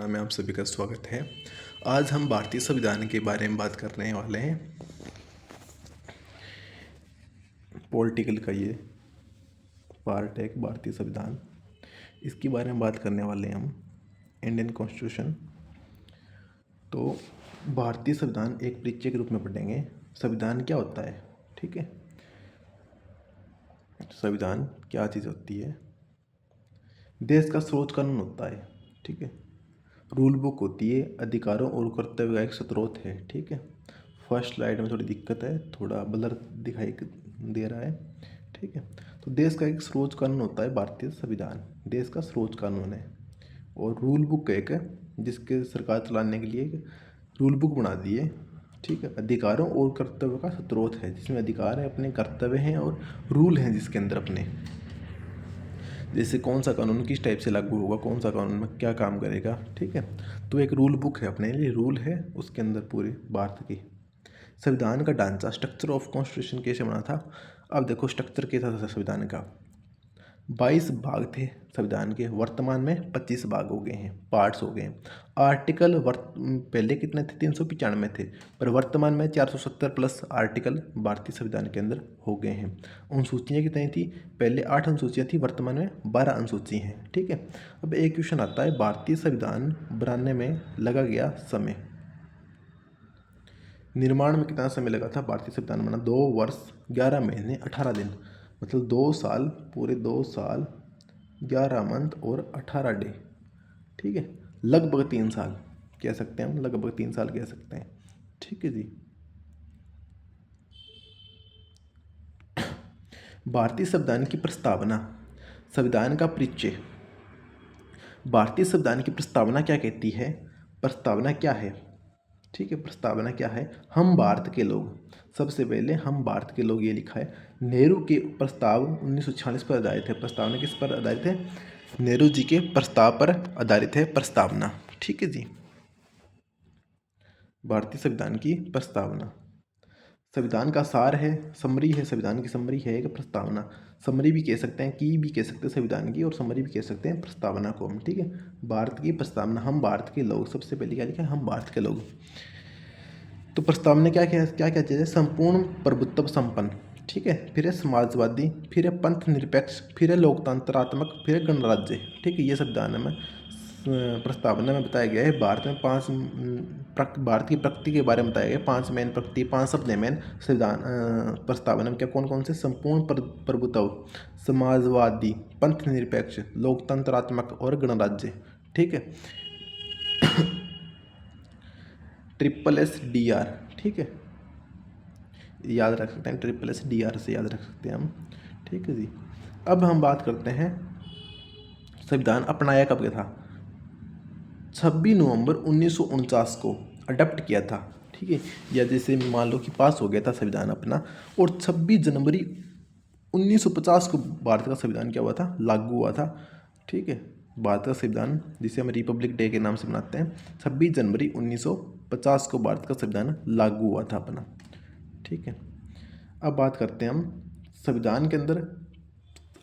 हरियाणा में आप सभी का स्वागत है। आज हम भारतीय संविधान के बारे में बात करने वाले हैं। पॉलिटिकल का ये पार्ट है भारतीय संविधान, इसके बारे में बात करने वाले हैं हम। Indian constitution. तो भारतीय संविधान एक परिचय के रूप में पढ़ेंगे। संविधान क्या होता है, ठीक है। संविधान क्या चीज़ होती है? देश का सर्वोच्च कानून होता है, ठीक है। रूल बुक होती है, अधिकारों और कर्तव्य का एक स्रोत है, ठीक है। फर्स्ट स्लाइड में थोड़ी दिक्कत है, थोड़ा ब्लर दिखाई दे रहा है, ठीक है। तो देश का एक सर्वोच्च कानून होता है भारतीय संविधान, देश का सर्वोच्च कानून है। और रूल बुक एक है जिसके सरकार चलाने के लिए एक रूल बुक बना दी है, ठीक है। अधिकारों और कर्तव्य का स्रोत है, जिसमें अधिकार है, अपने कर्तव्य हैं और रूल हैं जिसके अंदर अपने, जैसे कौन सा कानून किस टाइप से लागू होगा, कौन सा कानून में क्या काम करेगा, ठीक है। तो एक रूल बुक है, अपने लिए रूल है उसके अंदर पूरे भारत की। संविधान का ढांचा, स्ट्रक्चर ऑफ कॉन्स्टिट्यूशन कैसे बना था? अब देखो स्ट्रक्चर कैसा था संविधान का। 22 भाग थे संविधान के, वर्तमान में 25 भाग हो गए हैं, पार्ट्स हो गए हैं। आर्टिकल पहले कितने थे? 395 थे, पर वर्तमान में 470 प्लस आर्टिकल भारतीय संविधान के अंदर हो गए हैं। अनुसूचियाँ कितनी थी? पहले 8 अनुसूचियाँ थी, वर्तमान में 12 अनुसूची हैं, ठीक है। अब एक क्वेश्चन आता है, भारतीय संविधान बनाने में लगा गया समय, निर्माण में कितना समय लगा था? भारतीय संविधान बना 2 वर्ष 11 महीने 18 दिन, मतलब 2 साल, पूरे 2 साल 11 मंथ और 18 डे, ठीक है। लगभग 3 साल कह सकते हैं हम, लगभग 3 साल कह सकते हैं, ठीक है जी। भारतीय संविधान की प्रस्तावना, संविधान का परिचय। भारतीय संविधान की प्रस्तावना क्या कहती है? प्रस्तावना क्या है, ठीक है। प्रस्तावना क्या है? हम भारत के लोग, सबसे पहले हम भारत के लोग ये लिखा है। नेहरू के प्रस्ताव 1946 पर आधारित है। प्रस्तावना किस पर आधारित है? नेहरू जी के प्रस्ताव पर आधारित है प्रस्तावना, ठीक है जी। भारतीय संविधान की प्रस्तावना, संविधान का सार है, समरी है, संविधान की समरी है एक प्रस्तावना। समरी भी कह सकते हैं, की भी कह सकते हैं संविधान की, और समरी भी कह सकते हैं प्रस्तावना को हम, ठीक है। भारत की प्रस्तावना, हम भारत के लोग, सबसे पहले क्या लिखा है? हम भारत के लोग। तो प्रस्ताव में क्या क्या क्या क्या चीज़ है? संपूर्ण प्रभुत्व संपन्न, ठीक है। फिर है समाजवादी, फिर है पंथ निरपेक्ष, फिर है लोकतंत्रात्मक, फिर है गणराज्य, ठीक है। ये संविधान में प्रस्तावना में बताया गया है। भारत में 5 भारत की प्रकृति के बारे में बताया गया है। 5 मेन प्रकृति, 5 शब्द है मेन संविधान प्रस्तावना में। क्या कौन कौन से? संपूर्ण प्रभुत्व, समाजवादी, पंथ निरपेक्ष, लोकतंत्रात्मक और गणराज्य, ठीक है। SSDR, ठीक है, याद रख सकते हैं, SSDR से याद रख सकते हैं हम, ठीक है जी। अब हम बात करते हैं संविधान अपनाया कब गया था? 26 नवंबर 1949 को अडॉप्ट किया था, ठीक है। या जैसे मान लो कि पास हो गया था संविधान अपना, और 26 जनवरी 1950 को भारत का संविधान क्या हुआ था? लागू हुआ था, ठीक है। भारत का संविधान जिसे हम रिपब्लिक डे के नाम से मनाते हैं, 26 जनवरी 1950 को भारत का संविधान लागू हुआ था अपना, ठीक है। अब बात करते हैं हम संविधान के अंदर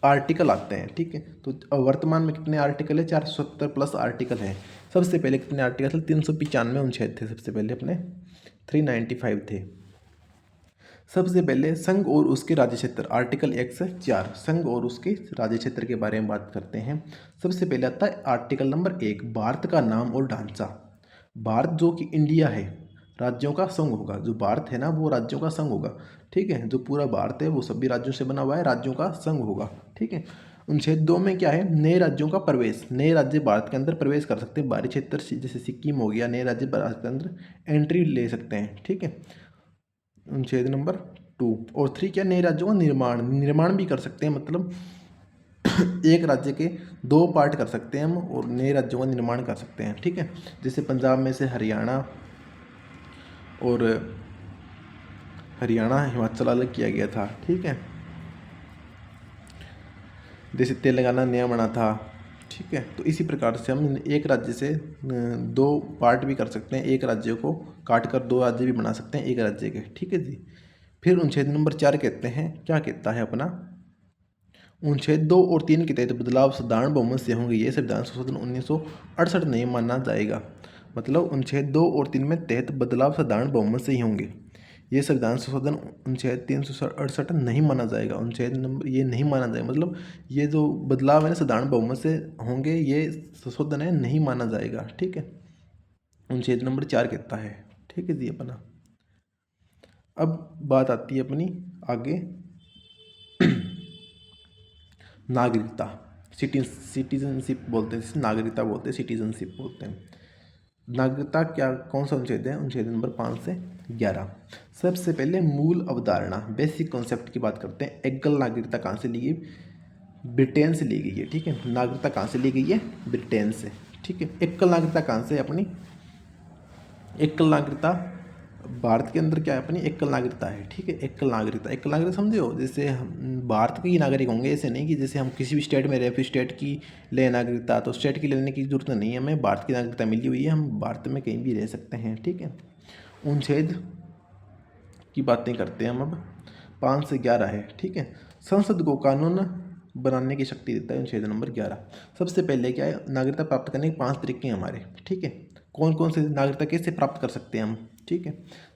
आर्टिकल आते हैं, ठीक है। तो वर्तमान में कितने आर्टिकल है? 470 प्लस आर्टिकल है। सबसे पहले कितने आर्टिकल थे? 395 अनुच्छेद थे सबसे पहले अपने, 395 थे। सबसे पहले संघ और उसके राज्य क्षेत्र, आर्टिकल 1 से 4, संघ और उसके राज्य क्षेत्र के बारे में बात करते हैं। सबसे पहले आता है आर्टिकल नंबर 1, भारत का नाम और ढांचा। भारत जो कि इंडिया है, राज्यों का संघ होगा। जो भारत है ना, वो राज्यों का संघ होगा, ठीक है। जो पूरा भारत है वो सभी राज्यों से बना हुआ है, राज्यों का संघ होगा, ठीक है। अनुच्छेद 2 में क्या है? नए राज्यों का प्रवेश, नए राज्य भारत के अंदर प्रवेश कर सकते हैं। बाहरी क्षेत्र जैसे सिक्किम हो गया, नए राज्य भारत के अंदर एंट्री ले सकते हैं, ठीक है। अनुच्छेद नंबर 2 और 3 क्या? नए राज्यों का निर्माण, निर्माण भी कर सकते हैं, मतलब एक राज्य के 2 पार्ट कर सकते हैं हम, और नए राज्यों का निर्माण कर सकते हैं, ठीक है। जैसे पंजाब में से हरियाणा, और हरियाणा हिमाचल अलग किया गया था, ठीक है। जैसे तेलंगाना नया बना था, ठीक है। तो इसी प्रकार से हम एक राज्य से 2 पार्ट भी कर सकते हैं, एक राज्य को काट कर 2 राज्य भी बना सकते हैं एक राज्य के, ठीक है जी। फिर अनुच्छेद नंबर 4 कहते हैं, क्या कहता है अपना? अनुच्छेद 2 और 3 के तहत बदलाव साधारण बहुमत से होंगे, ये संविधान संशोधन 1968 नहीं माना जाएगा। मतलब अनुच्छेद 2 और 3 में तहत बदलाव साधारण बहुमत से ही होंगे, ये संविधान संशोधन अनुच्छेद 368 नहीं माना जाएगा। अनुच्छेद नंबर ये नहीं माना जाएगा, मतलब ये जो बदलाव है ना साधारण बहुमत से होंगे, ये संशोधन है नहीं माना जाएगा। ठीक है, अनुच्छेद नंबर 4 कहता है। ठीक है जी अपना। अब बात आती है अपनी आगे नागरिकता, सिटीजनशिप बोलते हैं, जिसे नागरिकता बोलते हैं, सिटीजनशिप बोलते हैं। नागरिकता क्या, कौन सा अनुच्छेद है? अनुच्छेद नंबर 5 से 11। सबसे पहले मूल अवधारणा, बेसिक कॉन्सेप्ट की बात करते हैं। एकल नागरिकता कहाँ से ली गई? ब्रिटेन से ली गई है। ठीक है, नागरिकता कहाँ से ली गई है? ब्रिटेन से। ठीक है, एकल नागरिकता कहाँ से है अपनी? एकल नागरिकता भारत के अंदर क्या है अपनी? एकल नागरिकता है। ठीक है, एकल नागरिकता, एकल नागरिकता समझे हो, जैसे हम भारत के ही नागरिक होंगे, ऐसे नहीं कि जैसे हम किसी भी स्टेट में रहे फिर स्टेट की ले नागरिकता, तो स्टेट की लेने की जरूरत नहीं है, हमें भारत की नागरिकता मिली हुई है, हम भारत में कहीं भी रह सकते हैं। ठीक है, अनुच्छेद की बातें करते हैं हम अब। 5 से 11 है। ठीक है, संसद को कानून बनाने की शक्ति देता है अनुच्छेद नंबर 11। सबसे पहले क्या है, नागरिकता प्राप्त करने के 5 तरीके हैं हमारे। ठीक है, कौन कौन से नागरिकता कैसे प्राप्त कर सकते हैं हम? ठीक है,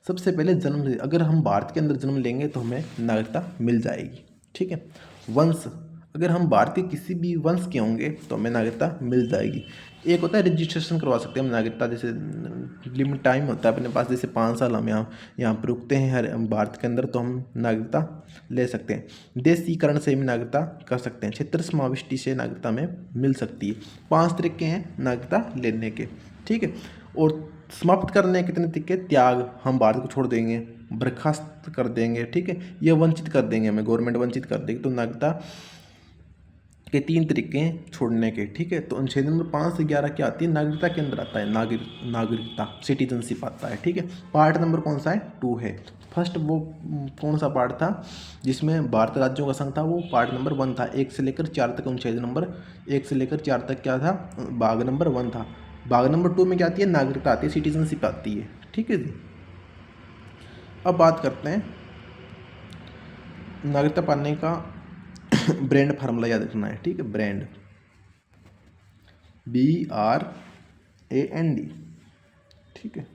सबसे पहले जन्म से, अगर हम भारत के अंदर जन्म लेंगे तो हमें नागरिकता मिल जाएगी। ठीक है, वंश, अगर हम भारत के किसी भी वंश के होंगे तो हमें नागरिकता मिल जाएगी। एक होता है रजिस्ट्रेशन करवा सकते हैं हम नागरिकता, जैसे लिमिट टाइम होता है अपने पास, जैसे 5 साल हम यहाँ पर रुकते हैं हर भारत के अंदर, तो हम नागरिकता ले सकते हैं। देशीकरण से भी नागरिकता कर सकते हैं। क्षेत्र समाविष्टि से नागरिकता में मिल सकती है। 5 तरीके हैं नागरिकता लेने के। ठीक है, और समाप्त करने के कितने तरीके? त्याग, हम भारत को छोड़ देंगे, बर्खास्त कर देंगे। ठीक है, ये वंचित कर देंगे, हमें गवर्नमेंट वंचित कर देगी, तो नागरिकता के 3 तरीके हैं छोड़ने के। ठीक है, तो अनुच्छेद नंबर 5 से 11 क्या आती है? नागरिकता के अंदर आता है नागरिकता, सिटीजनशिप आता है। ठीक है, पार्ट नंबर कौन सा है? 2 है। फर्स्ट वो कौन सा पार्ट था जिसमें भारत राज्यों का संघ था? वो पार्ट नंबर 1 था। 1 से लेकर 4 तक अनुच्छेद नंबर 1 से लेकर 4 तक क्या था? भाग नंबर 1 था। भाग नंबर 2 में क्या आती है? नागरिकता आती है, सिटीजनशिप आती है। ठीक है जी, अब बात करते हैं नागरिकता पाने का ब्रांड फार्मूला याद रखना है। ठीक है, ब्रांड, BRAND। ठीक है,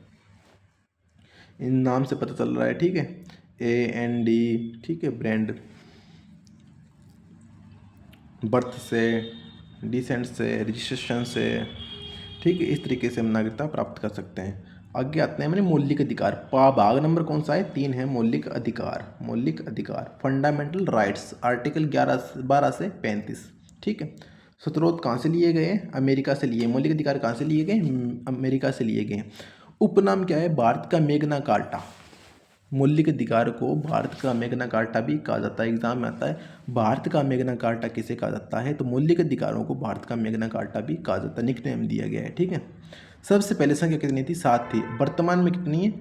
इन नाम से पता चल रहा है। ठीक है, AND। ठीक है, ब्रांड, बर्थ से, डिसेंट से, रजिस्ट्रेशन से। ठीक है, इस तरीके से हम नागरिकता प्राप्त कर सकते हैं। आगे आते हैं हमारे मौलिक अधिकार। भाग नंबर कौन सा है? 3 है। मौलिक अधिकार, मौलिक अधिकार, फंडामेंटल राइट्स, आर्टिकल 12 से 35। ठीक है, स्रोत कहाँ से लिए गए? अमेरिका से लिए। मौलिक अधिकार कहाँ से लिए गए? अमेरिका से लिए गए। उपनाम क्या है? भारत का मैग्ना कार्टा। मौलिक अधिकार को भारत का मैग्ना कार्टा भी कहा जाता है। एग्जाम में आता है भारत का मैग्ना कार्टा किसे कहा जाता है? तो मौलिक अधिकारों को भारत का मैग्ना कार्टा भी कहा जाता है, निकनेम दिया गया है। ठीक है, सबसे पहले संख्या कितनी थी? 7 थी। वर्तमान में कितनी है?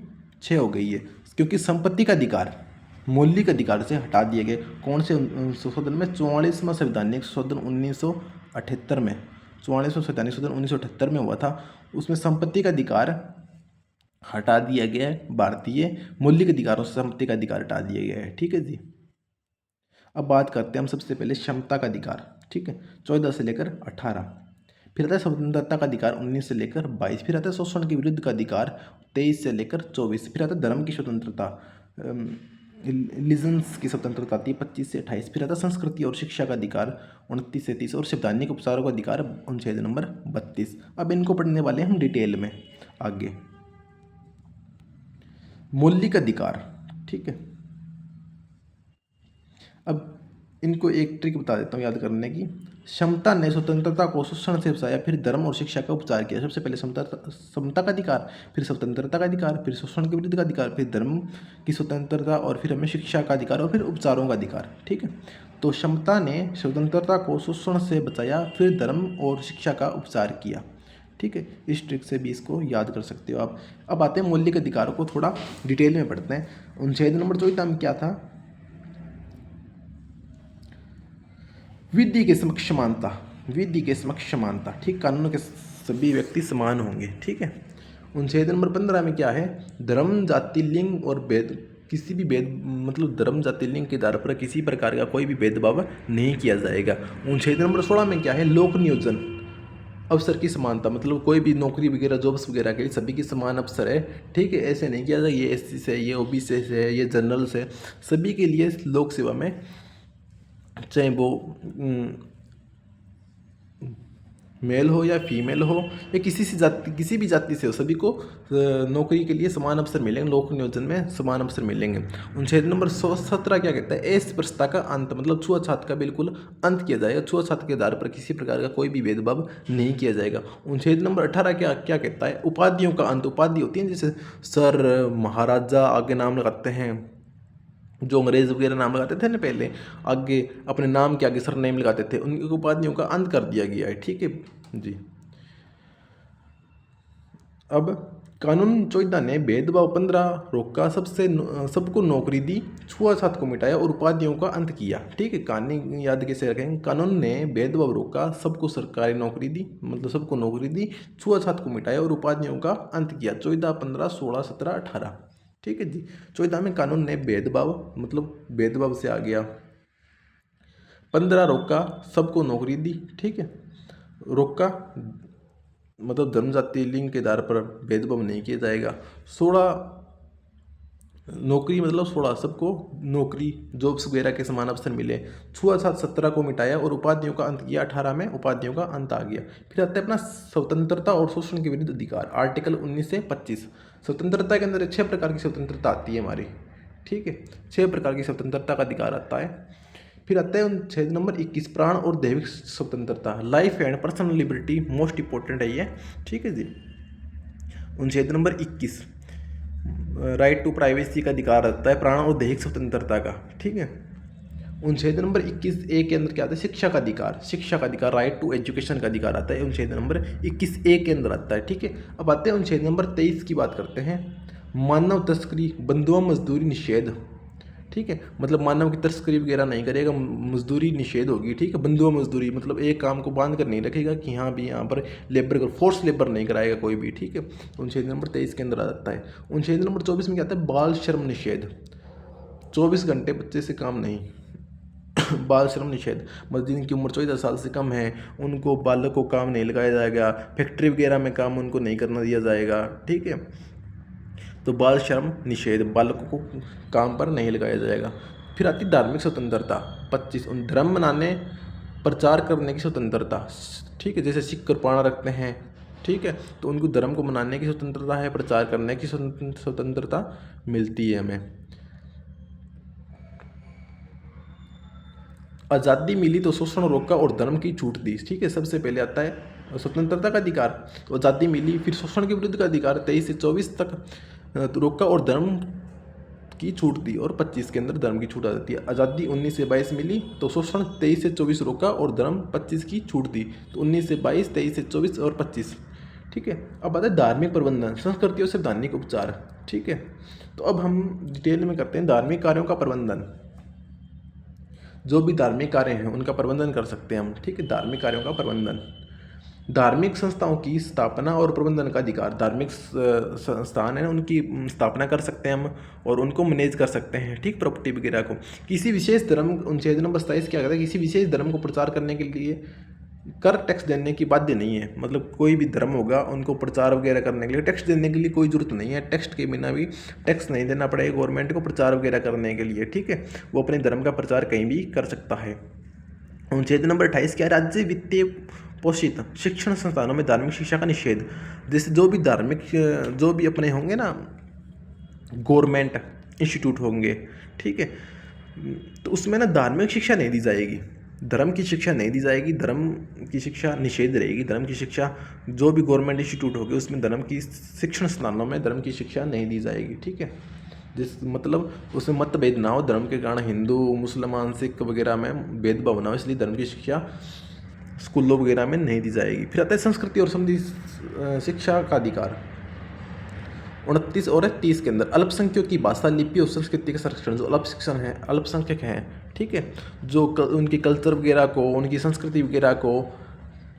6 हो गई है, क्योंकि संपत्ति का अधिकार मौलिक अधिकार से हटा दिए गए। कौन से संशोधन में? 44वां संवैधानिक संशोधन 1978 में। 44वां संवैधानिक संशोधन 1978 में हुआ था, उसमें संपत्ति का अधिकार हटा दिया गया है। भारतीय मौलिक अधिकारों से संपत्ति का अधिकार हटा दिया गया है। ठीक है जी, अब बात करते हैं हम सबसे पहले क्षमता का अधिकार। ठीक है, 14 से लेकर 18। फिर आता है स्वतंत्रता का अधिकार 19 से लेकर 22। फिर आता है शोषण के विरुद्ध का अधिकार 23 से लेकर 24। फिर आता है धर्म की स्वतंत्रता, रिलीजन्स की स्वतंत्रता आती है 25 से 28। फिर आता है संस्कृति और शिक्षा का अधिकार 29 से 30। और संवैधानिक उपचारों का अधिकार अनुच्छेद नंबर 32। अब इनको पढ़ने वाले हम डिटेल में आगे। मौलिक अधिकार, ठीक है, अब इनको एक ट्रिक बता देता हूँ याद करने की। समता ने स्वतंत्रता को शोषण से बचाया, फिर धर्म और शिक्षा का उपचार किया। सबसे पहले समता का अधिकार, फिर स्वतंत्रता का अधिकार, फिर शोषण के विरुद्ध का अधिकार, फिर धर्म की स्वतंत्रता, और फिर हमें शिक्षा का अधिकार, और फिर उपचारों का अधिकार। ठीक है, तो समता ने स्वतंत्रता को शोषण से बचाया, फिर धर्म और शिक्षा का उपचार किया। ठीक है, इस ट्रिक से भी इसको याद कर सकते हो आप। अब आते हैं मौलिक अधिकारों को थोड़ा डिटेल में पढ़ते हैं। अनुच्छेद नंबर 24 में क्या था? विधि के समक्ष समानता, विधि के समक्ष समानता। ठीक, कानूनों के सभी व्यक्ति समान होंगे। ठीक है, अनुच्छेद नंबर 15 में क्या है? धर्म, जाति, लिंग और किसी भी मतलब धर्म जाति लिंग के आधार पर किसी प्रकार का कोई भी भेदभाव नहीं किया जाएगा। अनुच्छेद नंबर 16 में क्या है, लोक नियोजन अवसर की समानता, मतलब कोई भी नौकरी वगैरह जॉब्स वगैरह के लिए सभी की समान अवसर है, ठीक है। ऐसे नहीं किया जाए ये एससी से, ये ओबीसी से है, ये जनरल से, सभी के लिए लोक सेवा में चाहे वो मेल हो या फीमेल हो या किसी भी जाति से हो, सभी को नौकरी के लिए समान अवसर मिलेंगे, लोक नियोजन में समान अवसर मिलेंगे। अनुच्छेद नंबर 17 क्या कहता है, अस्पृश्यता का अंत, मतलब छुआछूत का बिल्कुल अंत किया जाएगा। छुआछूत के आधार पर किसी प्रकार का कोई भी भेदभाव नहीं किया जाएगा। अनुच्छेद नंबर 18 क्या कहता है, उपाधियों का अंत। उपाधि होती है जैसे सर, महाराजा, आगे नाम लगाते हैं, जो अंग्रेज वगैरह नाम लगाते थे ना पहले, आगे अपने नाम के आगे सरनेम लगाते थे, उनकी उपाधियों का अंत कर दिया गया है, ठीक है जी। अब कानून 14 ने भेदभाव 15 रोका, सबको नौकरी दी, छुआछूत को मिटाया और उपाधियों का अंत किया, ठीक है। कहानी याद कैसे रखेंगे, कानून ने भेदभाव रोका, सबको सरकारी नौकरी दी, मतलब सबको नौकरी दी, छुआछूत को मिटाया और उपाधियों का अंत किया। 14, 15, 16, 17, 18, ठीक है जी। 14 में कानून ने भेदभाव, मतलब भेदभाव से आ गया। 15 रोका, सबको नौकरी दी, ठीक है। रोका मतलब धर्म जाति लिंग के आधार पर भेदभाव नहीं किया जाएगा। 16 नौकरी, मतलब 16 सबको नौकरी जॉब्स वगैरह के समान अवसर मिले। छुआछूत 17 को मिटाया और उपाधियों का अंत किया। 18 में उपाधियों का अंत आ गया। फिर आता है अपना स्वतंत्रता और शोषण के विरुद्ध अधिकार, आर्टिकल 19 से 25। स्वतंत्रता के अंदर 6 प्रकार की स्वतंत्रता आती है हमारी, ठीक है। 6 प्रकार की स्वतंत्रता का अधिकार आता है। फिर आता है अनुच्छेद नंबर 21, प्राण और दैविक स्वतंत्रता, life and personal liberty, most important है ये, ठीक है जी। अनुच्छेद नंबर 21 राइट टू प्राइवेसी का अधिकार रहता है, प्राण और दैहिक स्वतंत्रता का, ठीक है। अनुच्छेद नंबर 21A के अंदर क्या आता है, शिक्षा का अधिकार, शिक्षा का अधिकार, राइट टू एजुकेशन का अधिकार आता है, अनुच्छेद नंबर 21A के अंदर आता है, ठीक है। अब आते हैं अनुच्छेद नंबर 23 की बात करते हैं, मानव तस्करी, बंधुआ मजदूरी निषेध, ठीक है। मतलब मानव की तस्करी वगैरह नहीं करेगा, मजदूरी निषेध होगी, ठीक है। बंधुआ मजदूरी मतलब एक काम को बांध कर नहीं रखेगा कि हाँ भी यहाँ पर लेबर को फोर्स लेबर नहीं कराएगा कोई भी, ठीक है। अनुच्छेद नंबर 23 के अंदर आ जाता है। अनुच्छेद नंबर 24 में क्या आता है, बाल श्रम निषेध, 24 घंटे बच्चे से काम नहीं बाल श्रम निषेध, मतलब जिनकी उम्र 14 साल से कम है उनको बालक को काम नहीं लगाया जाएगा, फैक्ट्री वगैरह में काम उनको नहीं करना दिया जाएगा, ठीक है। तो बाल श्रम निषेध, बालकों को काम पर नहीं लगाया जाएगा। फिर आती धार्मिक स्वतंत्रता 25, उन धर्म मनाने प्रचार करने की स्वतंत्रता, ठीक है। जैसे सिख कृपाणा रखते हैं, ठीक है, तो उनको धर्म को मनाने की स्वतंत्रता है, प्रचार करने की स्वतंत्रता मिलती है हमें। आज़ादी मिली तो शोषण रोका और धर्म की छूट दी, ठीक है। सबसे पहले आता है स्वतंत्रता का अधिकार, तो आज़ादी मिली। फिर शोषण के विरुद्ध का अधिकार 23 से 24 तक रोका और धर्म की छूट दी, और 25 के अंदर धर्म की छूट आ जाती है। आज़ादी 19 से 22 मिली तो शोषण 23 से 24 रोका और धर्म 25 की छूट दी, तो 19 से 22, 23 से 24 और 25, ठीक है। अब आता है धार्मिक प्रबंधन, संस्कृति और संवैधानिक उपचार, ठीक है। तो अब हम डिटेल में करते हैं धार्मिक कार्यों का प्रबंधन। जो भी धार्मिक कार्य हैं उनका प्रबंधन कर सकते हैं हम, ठीक है। धार्मिक कार्यों का प्रबंधन, धार्मिक संस्थाओं की स्थापना और प्रबंधन का अधिकार, धार्मिक संस्थान है उनकी स्थापना कर सकते हैं हम और उनको मैनेज कर सकते हैं, ठीक, प्रॉपर्टी वगैरह को। किसी विशेष धर्म, अनुच्छेद नंबर 27 क्या कहता है, किसी विशेष धर्म को प्रचार करने के लिए कर टैक्स देने की बाध्य नहीं है। मतलब कोई भी धर्म होगा उनको प्रचार वगैरह करने के लिए टैक्स देने के लिए कोई जरूरत नहीं है, टैक्स के बिना भी टैक्स नहीं देना पड़ेगा गवर्नमेंट को प्रचार वगैरह करने के लिए, ठीक है। वो अपने धर्म का प्रचार कहीं भी कर सकता है। अनुच्छेद नंबर 28 क्या है, राज्य वित्तीय पोषित शिक्षण संस्थानों में धार्मिक शिक्षा का निषेध। जैसे जो भी अपने होंगे ना गवर्नमेंट इंस्टीट्यूट होंगे, ठीक है, तो उसमें ना धार्मिक शिक्षा नहीं दी जाएगी, धर्म की शिक्षा नहीं दी जाएगी, धर्म की शिक्षा निषेध रहेगी। धर्म की शिक्षा जो भी गवर्नमेंट इंस्टीट्यूट होगी उसमें धर्म की शिक्षण स्थानों में धर्म की शिक्षा नहीं दी जाएगी, ठीक है। जिस मतलब उसमें मतभेद ना हो, धर्म के कारण हिंदू मुसलमान सिख वगैरह में भेदभाव ना हो, इसलिए धर्म की शिक्षा स्कूलों वगैरह में नहीं दी जाएगी। फिर आता है संस्कृति और समृद्धि शिक्षा का अधिकार 29 और 30 के अंदर, अल्पसंख्यकों की भाषा लिपि और संस्कृति का संरक्षण, जो अल्पसंख्यक हैं, ठीक है, जो उनकी कल्चर वगैरह को, उनकी संस्कृति वगैरह को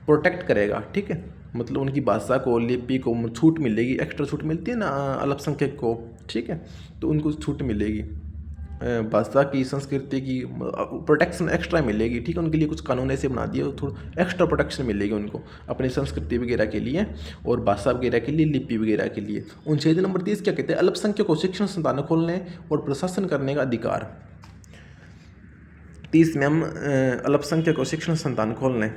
प्रोटेक्ट करेगा, ठीक है। मतलब उनकी भाषा को, लिपि को छूट मिलेगी, एक्स्ट्रा छूट मिलती है ना अल्पसंख्यक को, ठीक है, तो उनको छूट मिलेगी, भाषा की, संस्कृति की प्रोटेक्शन एक्स्ट्रा मिलेगी, ठीक है। उनके लिए कुछ कानून ऐसे बना दिए, थोड़ा एक्स्ट्रा प्रोटेक्शन मिलेगी उनको अपनी संस्कृति वगैरह के लिए और भाषा वगैरह के लिए, लिपि वगैरह के लिए। अनुच्छेद नंबर 30 क्या कहते हैं? अल्पसंख्यक को शिक्षण संस्थान खोलने और प्रशासन करने का अधिकार। 30 में हम अल्पसंख्यक को शिक्षण संस्थान खोलने,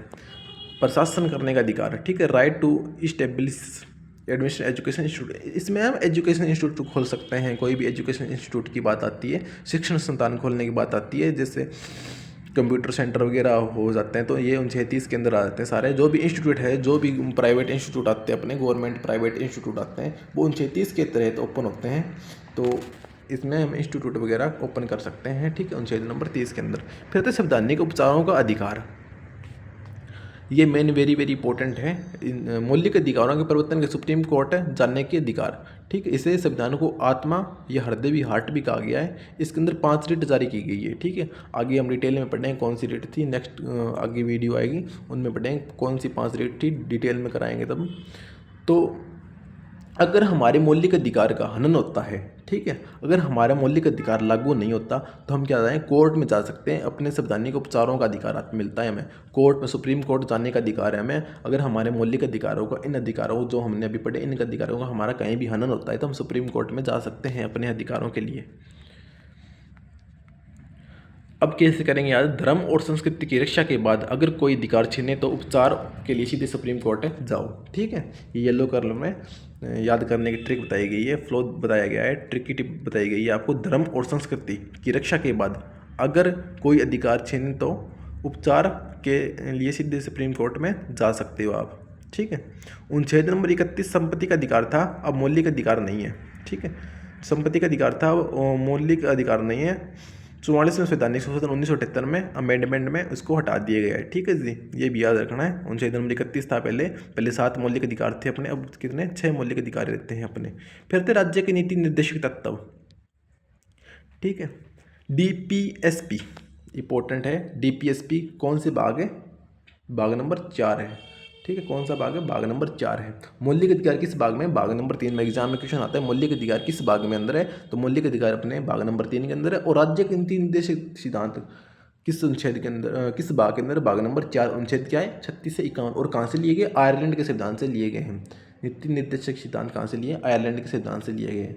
प्रशासन करने का अधिकार, ठीक है। Right to establish admission education institute, इसमें हम एजुकेशन इंस्टीट्यूट खोल सकते हैं, कोई भी एजुकेशन इंस्टीट्यूट की बात आती है, शिक्षण संस्थान खोलने की बात आती है, जैसे कंप्यूटर सेंटर वगैरह हो जाते हैं, तो ये 29 के अंदर आ जाते हैं सारे। जो भी इंस्टीट्यूट है, जो भी प्राइवेट इंस्टीट्यूट आते हैं, अपने गवर्नमेंट प्राइवेट इंस्टीट्यूट आते हैं, वो 29 के तहत ओपन होते हैं, तो इसमें हम इंस्टीट्यूट वगैरह ओपन कर सकते हैं, ठीक है। अनुच्छेद नंबर 30 के अंदर फिर तो संवैधानिक उपचारों का अधिकार, ये मेन वेरी वेरी इंपॉर्टेंट है। मौलिक अधिकारों के परिवर्तन के सुप्रीम कोर्ट है जानने के अधिकार, ठीक है। इसे संविधान को आत्मा या हृदय भी, हार्ट भी कहा गया है। इसके अंदर 5 रिट जारी की गई है, ठीक है। आगे हम डिटेल में पढ़ेंगे कौन सी रिट थी, नेक्स्ट आगे वीडियो आएगी उनमें पढ़ेंगे कौन सी 5 रिट थी, डिटेल में कराएंगे तब। तो अगर हमारे मौलिक अधिकार का हनन होता है, ठीक है, अगर हमारा मौलिक अधिकार लागू नहीं होता तो हम क्या जाएँ, कोर्ट में जा सकते हैं, अपने संवैधानिक उपचारों का अधिकार मिलता है हमें, कोर्ट में, सुप्रीम कोर्ट जाने का अधिकार है हमें। अगर हमारे मौलिक अधिकारों का, इन अधिकारों जो हमने अभी पढ़े, इन अधिकारों का हमारा कहीं भी हनन होता है तो हम सुप्रीम कोर्ट में जा सकते हैं अपने अधिकारों के लिए। अब कैसे करेंगे याद, धर्म और संस्कृति की रक्षा के बाद अगर कोई अधिकार छीने तो उपचार के लिए सीधे सुप्रीम कोर्ट जाओ, ठीक है। ये येलो कलर में याद करने की ट्रिक बताई गई है, फ्लो बताया गया है, ट्रिक की टिप बताई गई है आपको। धर्म और संस्कृति की रक्षा के बाद अगर कोई अधिकार छीने तो उपचार के लिए सीधे सुप्रीम कोर्ट में जा सकते हो आप, ठीक है। अनुच्छेद नंबर 31 संपत्ति का अधिकार था, अब मौलिक अधिकार नहीं है, ठीक है। संपत्ति का अधिकार था, मौलिक अधिकार नहीं है। 44वें संवैधानिक संशोधन 1978 में अमेंडमेंट में उसको हटा दिया गया है, ठीक है जी, ये भी याद रखना है। अनुच्छेद नंबर 31 था पहले 7 मौलिक अधिकार थे अपने, अब कितने, 6 मौलिक अधिकार रहते हैं अपने। फिर थे राज्य के नीति निर्देशक तत्व, ठीक है। DPSP इंपॉर्टेंट है, DPSP कौन से भाग है, भाग नंबर 4 है, ठीक है। कौन सा भाग है, भाग नंबर 4 है। मौलिक अधिकार किस भाग में, भाग नंबर 3 में। एग्जाम में क्वेश्चन आता है मौलिक अधिकार किस भाग में अंदर है, तो मौलिक अधिकार अपने भाग नंबर 3 के अंदर है। और राज्य के नीति निर्देशक सिद्धांत किस अनुच्छेद के अंदर, किस भाग के अंदर, भाग नंबर 4। अनुच्छेद क्या है, 36 से 51। और कहाँ से लिए गए, आयरलैंड के सिद्धांत से लिए गए हैं। नीति निर्देशक सिद्धांत कहाँ से लिए, आयरलैंड के सिद्धांत से लिए गए हैं।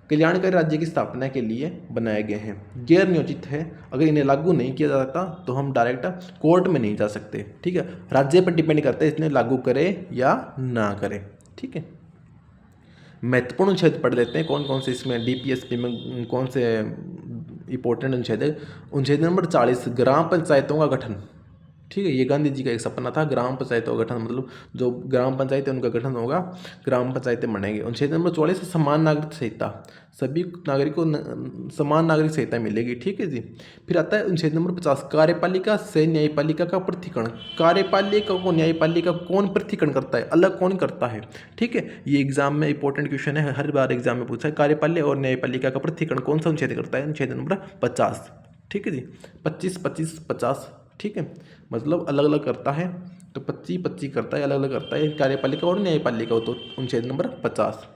कल्याणकारी राज्य की स्थापना के लिए बनाए गए हैं। गैर नियोजित है, अगर इन्हें लागू नहीं किया जाता तो हम डायरेक्ट कोर्ट में नहीं जा सकते, ठीक है। राज्य पर डिपेंड करता है इसने लागू करे या ना करे, ठीक है। महत्वपूर्ण अनुच्छेद पढ़ लेते हैं कौन कौन से इसमें DPSP में कौन से इंपॉर्टेंट अनुच्छेद है। अनुच्छेद नंबर 40 ग्राम पंचायतों का गठन, ठीक है। ये गांधी जी का एक सपना था, ग्राम पंचायतों का गठन, मतलब जो ग्राम पंचायत है उनका गठन होगा, ग्राम पंचायतें बनेंगे। अनुच्छेद नंबर 44 समान नागरिक संहिता, सभी नागरिकों को समान नागरिक संहिता मिलेगी, ठीक है जी। फिर आता है अनुच्छेद नंबर 50 कार्यपालिका से न्यायपालिका का पृथक्करण। कार्यपालिका को न्यायपालिका कौन पृथक्करण करता है, अलग कौन करता है, ठीक है। ये एग्जाम में इंपॉर्टेंट क्वेश्चन है, हर बार एग्जाम में पूछा है, कार्यपालिका और न्यायपालिका का पृथक्करण कौन सा अनुच्छेद करता है, अनुच्छेद नंबर 50, ठीक है जी। 25 25 50, ठीक है, मतलब अलग अलग करता है, तो 25 करता है, अलग अलग करता है कार्यपालिका और न्यायपालिका, तो अनुच्छेद नंबर 50।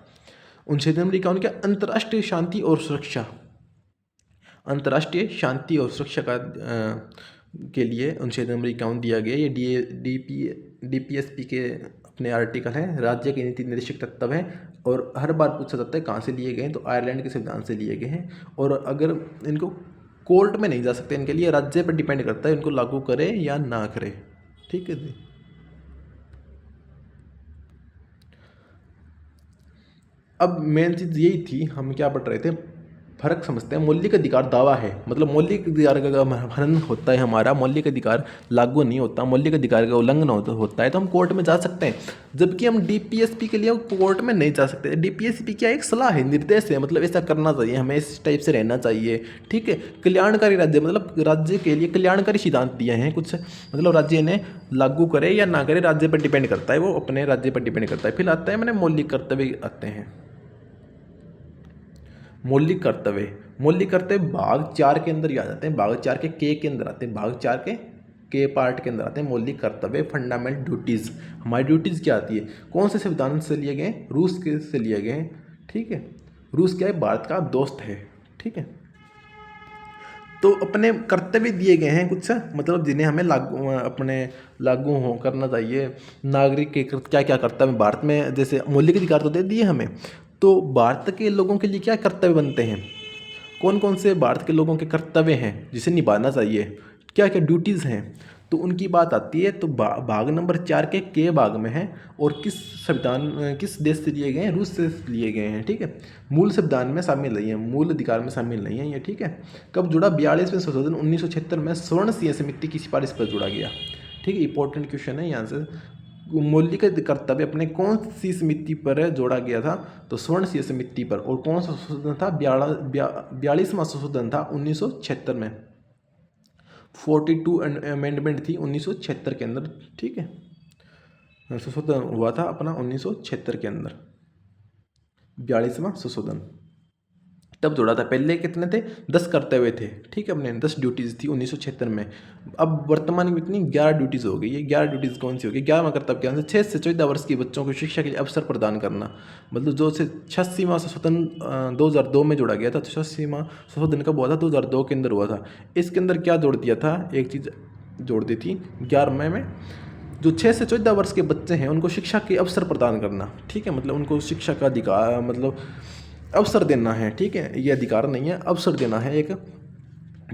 अनुच्छेद नंबर 51 क्या, अंतर्राष्ट्रीय शांति और सुरक्षा। अंतर्राष्ट्रीय शांति और सुरक्षा का के लिए अनुच्छेद नंबर 51 दिया गया। ये DPSP के अपने आर्टिकल हैं, राज्य के नीति निर्देशक तत्व हैं, और हर बार पूछा जाता है कहाँ से लिए गए हैं, तो आयरलैंड के संविधान से लिए गए हैं। और अगर इनको कोर्ट में नहीं जा सकते, इनके लिए राज्य पर डिपेंड करता है इनको लागू करे या ना करे, ठीक है जी। अब मेन चीज़ यही थी, हम क्या पढ़ रहे थे, फर्क समझते हैं। मौलिक अधिकार दावा है, मतलब मौलिक अधिकार का हनन होता है हमारा, मौलिक अधिकार लागू नहीं होता, मौलिक अधिकार का उल्लंघन होता है तो हम कोर्ट में जा सकते हैं, जबकि हम DPSP के लिए कोर्ट में नहीं जा सकते। DPSP क्या एक सलाह है, निर्देश है, मतलब ऐसा करना चाहिए, हमें इस टाइप से रहना चाहिए, ठीक है। कल्याणकारी राज्य, मतलब राज्य के लिए कल्याणकारी सिद्धांत दिए हैं कुछ, मतलब राज्य ने लागू करे या ना करे, राज्य पर डिपेंड करता है, वो अपने राज्य पर डिपेंड करता है। फिर आता है मैंने मौलिक कर्तव्य आते हैं। मौलिक कर्तव्य भाग 4 के अंदर ही आ जाते हैं, भाग 4 के अंदर आते हैं, भाग 4 के के पार्ट के अंदर आते हैं मौलिक कर्तव्य, फंडामेंटल ड्यूटीज़। हमारी ड्यूटीज़ क्या आती है, कौन से संविधान से लिए गए, रूस के से लिए गए हैं, ठीक है। रूस क्या है, भारत का दोस्त है, ठीक है। तो अपने कर्तव्य दिए गए हैं कुछ, मतलब जिन्हें हमें लागू हो करना चाहिए। नागरिक के क्या क्या कर्तव्य भारत में, जैसे मौलिक अधिकार तो दे दिए हमें, तो भारत के लोगों के लिए क्या कर्तव्य बनते हैं, कौन कौन से भारत के लोगों के कर्तव्य हैं जिसे निभाना चाहिए, क्या क्या ड्यूटीज़ हैं, तो उनकी बात आती है। तो भाग नंबर 4 के भाग में है, और किस देश से लिए गए हैं, रूस से लिए गए हैं, ठीक है। मूल संविधान में शामिल नहीं है, मूल अधिकार में शामिल नहीं है ये, ठीक है। कब जुड़ा, 42वें संशोधन 1976 में स्वर्ण सिंह समिति की सिफारिश पर जुड़ा गया, ठीक है। इंपॉर्टेंट क्वेश्चन है यहाँ से, मौलिक कर्तव्य अपने कौन सी समिति पर जोड़ा गया था, तो स्वर्ण सिंह समिति पर। और कौन सा संशोधन था, 42वां संशोधन था 1976 में, 42 अमेंडमेंट थी 1976 के अंदर, ठीक है। संशोधन हुआ था अपना 1976 के अंदर, 42वां संशोधन तब जोड़ा था। पहले कितने थे, 10 कर्तव्य थे, ठीक है, अपने 10 ड्यूटीज़ थी 1976 में। अब वर्तमान में इतनी 11 ड्यूटीज़ हो गई है। 11 ड्यूटीज़ कौन सी होगी, 11वां कर्तव्य क्या है, 6 से 14 वर्ष के बच्चों को शिक्षा के लिए अवसर प्रदान करना। मतलब जो से 86वां संशोधन 2002 में जोड़ा गया था, तो 86वां संशोधन कब हुआ था, 2002 के अंदर हुआ था। इसके अंदर क्या जोड़ दिया था, एक चीज़ जोड़ दी थी 11वें में, जो 6 से 14 वर्ष के बच्चे हैं उनको शिक्षा के अवसर प्रदान करना, ठीक है। मतलब उनको शिक्षा का अधिकार, मतलब अवसर देना है, ठीक है। ये अधिकार नहीं है, अवसर देना है एक,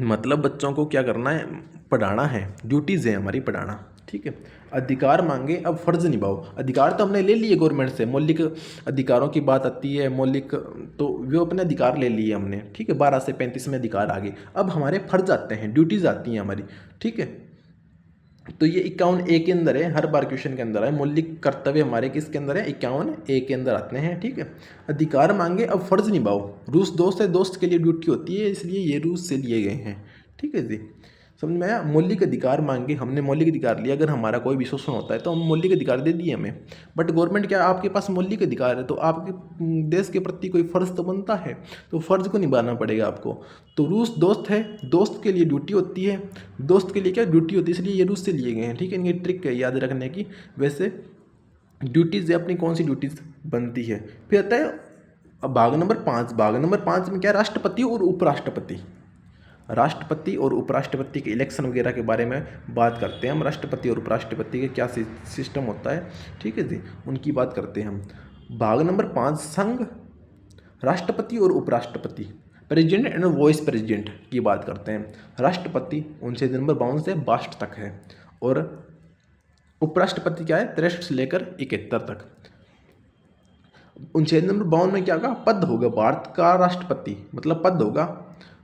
मतलब बच्चों को क्या करना है, पढ़ाना है, ड्यूटीज़ है हमारी पढ़ाना, ठीक है। अधिकार मांगे अब फर्ज निभाओ। अधिकार तो हमने ले लिए गवर्नमेंट से, मौलिक अधिकारों की बात आती है, मौलिक तो वो अपने अधिकार ले लिए हमने, ठीक है। 12 से 35 में अधिकार आ गए, अब हमारे फर्ज आते हैं, ड्यूटीज़ आती हैं हमारी, ठीक है। तो ये 51A के अंदर है, हर बार क्वेश्चन के अंदर है। मौलिक कर्तव्य हमारे किसके अंदर है, 51A के अंदर आते हैं, ठीक है। अधिकार मांगे अब फर्ज निभाओ। रूस दोस्त है, दोस्त के लिए ड्यूटी होती है, इसलिए ये रूस से लिए गए हैं, ठीक है जी, समझ में आया। मौलिक अधिकार मांगे, हमने मौलिक अधिकार लिया। अगर हमारा कोई भी शोषण होता है तो हम मौलिक अधिकार दे दिए हमें, बट गवर्नमेंट क्या, आपके पास मौलिक अधिकार है तो आपके देश के प्रति कोई फ़र्ज तो बनता है, तो फ़र्ज को निभाना पड़ेगा आपको। तो रूस दोस्त है, दोस्त के लिए ड्यूटी होती है, दोस्त के लिए क्या ड्यूटी होती है, इसलिए ये रूस से लिए गए हैं, ठीक है। इनकी ट्रिक है याद रखने की। वैसे ड्यूटीज़ अपनी कौन सी ड्यूटीज़ बनती है। फिर आता है अब भाग नंबर 5। भाग नंबर 5 में क्या, राष्ट्रपति और उपराष्ट्रपति। राष्ट्रपति और उपराष्ट्रपति के इलेक्शन वगैरह के बारे में बात करते हैं हम। राष्ट्रपति और उपराष्ट्रपति के क्या सिस्टम होता है, ठीक है जी, उनकी बात करते हैं हम। भाग नंबर 5 संघ, राष्ट्रपति और उपराष्ट्रपति, प्रेसिडेंट एंड वॉइस प्रेसिडेंट की बात करते हैं। राष्ट्रपति अनुच्छेद नंबर 52 से 62 तक है, और उपराष्ट्रपति क्या है, 63 से लेकर 71 तक। अनुच्छेद नंबर 52 में क्या होगा, पद होगा भारत का राष्ट्रपति, मतलब पद होगा,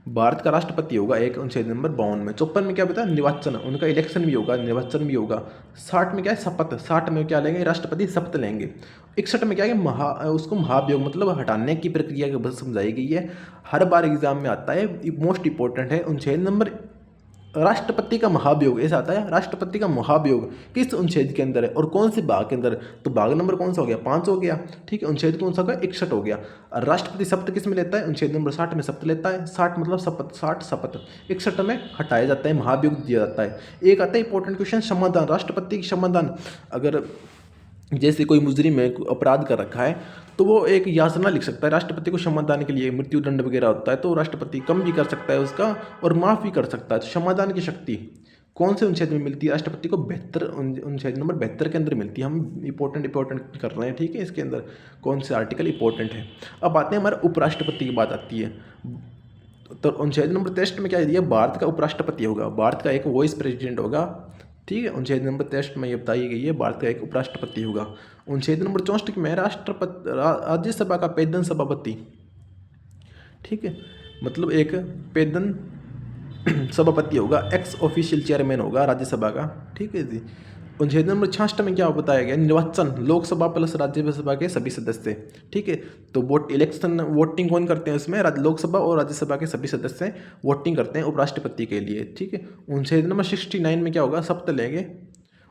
भारत का राष्ट्रपति होगा एक, अनुच्छेद नंबर 52 में। 54 में क्या बता, निर्वाचन, उनका इलेक्शन भी होगा, निर्वाचन भी होगा। 60 में क्या है, शपथ, 60 में क्या लेंगे, राष्ट्रपति शपथ लेंगे। 61 में क्या है, उसको महाभियोग, मतलब हटाने की प्रक्रिया के बस समझाई गई है। हर बार एग्जाम में आता है, मोस्ट इंपॉर्टेंट है। अनुच्छेद नंबर राष्ट्रपति का महाभियोग, ऐसा आता है, राष्ट्रपति का महाभियोग किस अनुच्छेद के अंदर है और कौन से भाग के अंदर है। तो भाग नंबर कौन सा हो गया, 5 हो गया, ठीक है। अनुच्छेद कौन सा हो गया, 61 हो गया। और राष्ट्रपति शपथ किस में लेता है, अनुच्छेद नंबर 60 में शपथ लेता है। 60 मतलब शपथ, 60 शपथ। 61 में हटाया जाता है, महाभियोग दिया जाता है। एक आता है इंपॉर्टेंट क्वेश्चन, क्षमादान, राष्ट्रपति की क्षमादान। अगर जैसे कोई मुजरिम है, अपराध कर रखा है, तो वो एक याचना लिख सकता है राष्ट्रपति को क्षमादान के लिए। मृत्युदंड वगैरह होता है तो राष्ट्रपति कम भी कर सकता है उसका और माफ़ भी कर सकता है। तो क्षमादान की शक्ति कौन से अनुच्छेद में मिलती है राष्ट्रपति को, 72, अनुच्छेद नंबर 72 के अंदर मिलती है। हम इंपॉर्टेंट कर रहे हैं, ठीक है। इसके अंदर कौन से आर्टिकल इंपॉर्टेंट है। अब आते हैं हमारे उपराष्ट्रपति की बात आती है। तो अनुच्छेद नंबर 63 में क्या दिया, भारत का उपराष्ट्रपति होगा, भारत का एक वॉइस प्रेसिडेंट होगा, ठीक है। अनुच्छेद नंबर 63 में ये बताई गई है, भारत का एक उपराष्ट्रपति होगा। अनुच्छेद नंबर 64 में राष्ट्रपति, राज्यसभा का पेदन सभापति, ठीक है, मतलब एक पेदन सभापति होगा, एक्स ऑफिशियल चेयरमैन होगा राज्यसभा का, ठीक है जी। अनुच्छेद नंबर 66 में क्या बताया गया, निर्वाचन, लोकसभा प्लस राज्यसभा के सभी सदस्य, ठीक है। तो वोटिंग कौन करते हैं उसमें, लोकसभा और राज्यसभा के सभी सदस्य वोटिंग करते हैं उपराष्ट्रपति के लिए, ठीक है। अनुच्छेद नंबर 69 में क्या होगा, शपथ लेंगे।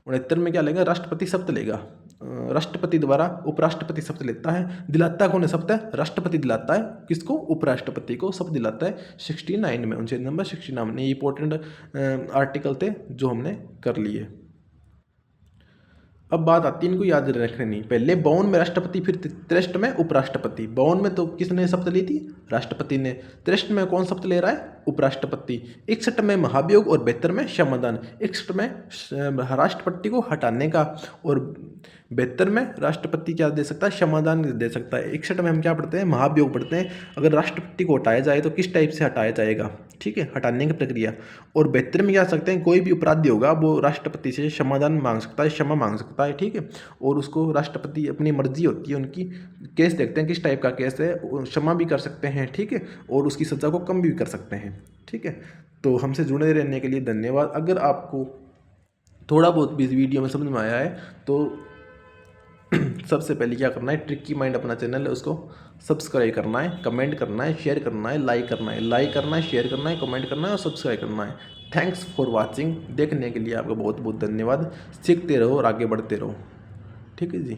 69 में क्या लेगा, राष्ट्रपति शपथ लेगा, राष्ट्रपति द्वारा उपराष्ट्रपति शपथ लेता है। दिलाता कौन है शपथ? राष्ट्रपति दिलाता है। किसको? उपराष्ट्रपति को शपथ दिलाता है 69 में, अनुच्छेद नंबर 69 में। ये इंपॉर्टेंट आर्टिकल थे जो हमने कर लिए। अब बात आती है इनको याद रखनी, पहले 52 में राष्ट्रपति, फिर 63 में उपराष्ट्रपति। 52 में तो किसने शपथ ली थी? राष्ट्रपति ने। 63 में कौन शपथ ले रहा है? उपराष्ट्रपति। 61 में महाभियोग और 72 में क्षमादान। 61 में राष्ट्रपति को हटाने का और 72 में राष्ट्रपति क्या दे सकता है? क्षमादान दे सकता है। 61 में हम क्या पढ़ते हैं? महाभियोग पढ़ते हैं। अगर राष्ट्रपति को हटाया जाए तो किस टाइप से हटाया जाएगा, ठीक है, हटाने की प्रक्रिया। और 72 में क्या सकते हैं? कोई भी अपराधी होगा वो राष्ट्रपति से क्षमादान मांग सकता है, क्षमा मांग सकता है, ठीक है। और उसको राष्ट्रपति अपनी मर्जी होती है उनकी, केस देखते हैं किस टाइप का केस है, क्षमा भी कर सकते हैं, ठीक है, और उसकी सज़ा को कम भी कर सकते हैं, ठीक है। तो हमसे जुड़े रहने के लिए धन्यवाद। अगर आपको थोड़ा बहुत भी इस वीडियो में समझ में आया है तो सबसे पहले क्या करना है? ट्रिकी माइंड अपना चैनल है उसको सब्सक्राइब करना है, कमेंट करना है, शेयर करना है, लाइक करना है, शेयर करना है, कमेंट करना है और सब्सक्राइब करना है। Thanks for watching. देखने के लिए आपका बहुत बहुत धन्यवाद। सीखते रहो और आगे बढ़ते रहो, ठीक है जी।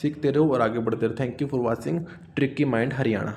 सीखते रहो और आगे बढ़ते रहो। Thank you for watching tricky mind Haryana.